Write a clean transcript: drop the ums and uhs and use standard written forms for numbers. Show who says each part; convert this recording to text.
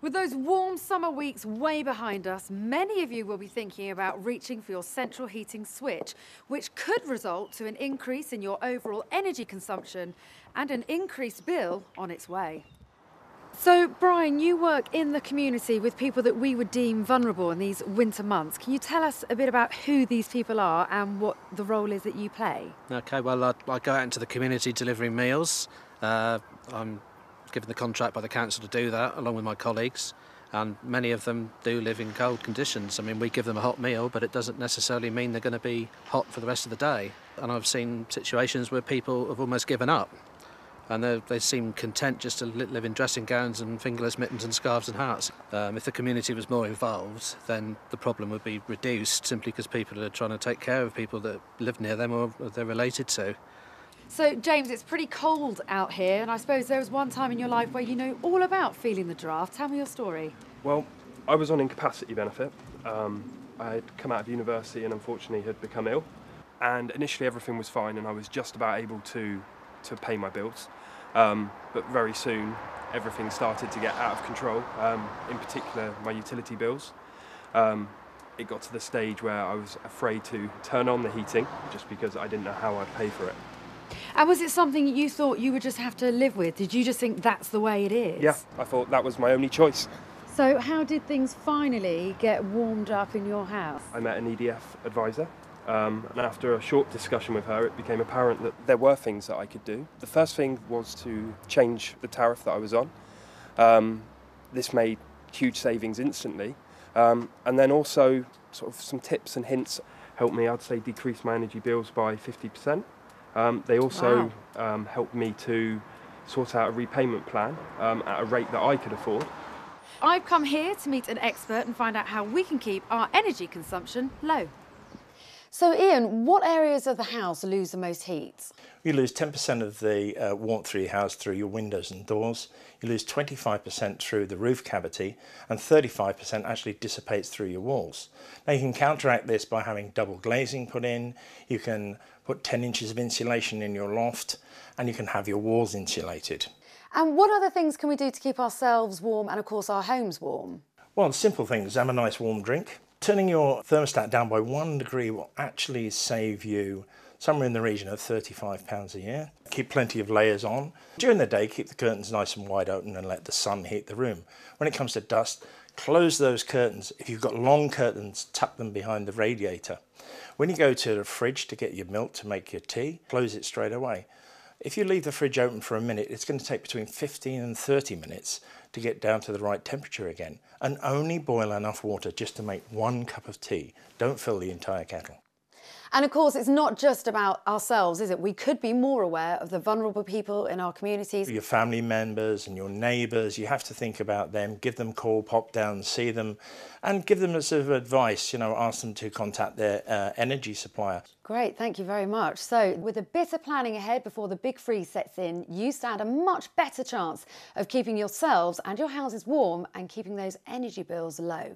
Speaker 1: With those warm summer weeks way behind us, many of you will be thinking about reaching for your central heating switch, which could result to an increase in your overall energy consumption and an increased bill on its way. So, Brian, you work in the community with people that we would deem vulnerable in these winter months. Can you tell us a bit about who these people are and what the role is that you play?
Speaker 2: Okay, well, I go out into the community delivering meals. I'm given the contract by the council to do that, along with my colleagues, and many of them do live in cold conditions. I mean, we give them a hot meal, but it doesn't necessarily mean they're going to be hot for the rest of the day. And I've seen situations where people have almost given up, and they seem content just to live in dressing gowns and fingerless mittens and scarves and hats. If the community was more involved, then the problem would be reduced, simply because people are trying to take care of people that live near them or they're related to.
Speaker 1: So, James, it's pretty cold out here, and I suppose there was one time in your life where you know all about feeling the draft. Tell me your story.
Speaker 3: Well, I was on incapacity benefit. I had come out of university and unfortunately had become ill. And initially everything was fine and I was just about able to pay my bills. But very soon everything started to get out of control, in particular my utility bills. It got to the stage where I was afraid to turn on the heating just because I didn't know how I'd pay for it.
Speaker 1: And was it something you thought you would just have to live with? Did you just think that's the way it is?
Speaker 3: Yeah, I thought that was my only choice.
Speaker 1: So how did things finally get warmed up in your house?
Speaker 3: I met an EDF advisor, and after a short discussion with her, it became apparent that there were things that I could do. The first thing was to change the tariff that I was on. This made huge savings instantly, and then also sort of some tips and hints helped me, I'd say, decrease my energy bills by 50%. They also helped me to sort out a repayment plan at a rate that I could afford.
Speaker 1: I've come here to meet an expert and find out how we can keep our energy consumption low. So, Ian, what areas of the house lose the most heat?
Speaker 4: You lose 10% of the warmth through your house through your windows and doors. You lose 25% through the roof cavity, and 35% actually dissipates through your walls. Now you can counteract this by having double glazing put in. You can put 10 inches of insulation in your loft, and you can have your walls insulated.
Speaker 1: And what other things can we do to keep ourselves warm and, of course, our homes warm?
Speaker 4: Well, simple things. Have a nice warm drink. Turning your thermostat down by 1 degree will actually save you somewhere in the region of £35 a year. Keep plenty of layers on. During the day, keep the curtains nice and wide open and let the sun heat the room. When it comes to dust, close those curtains. If you've got long curtains, tuck them behind the radiator. When you go to the fridge to get your milk to make your tea, close it straight away. If you leave the fridge open for a minute, it's going to take between 15 and 30 minutes to get down to the right temperature again. And only boil enough water just to make 1 cup of tea. Don't fill the entire kettle.
Speaker 1: And of course, it's not just about ourselves, is it? We could be more aware of the vulnerable people in our communities.
Speaker 4: Your family members and your neighbours, you have to think about them, give them a call, pop down, see them, and give them a sort of advice, ask them to contact their energy supplier.
Speaker 1: Great, thank you very much. So, with a bit of planning ahead before the big freeze sets in, you stand a much better chance of keeping yourselves and your houses warm and keeping those energy bills low.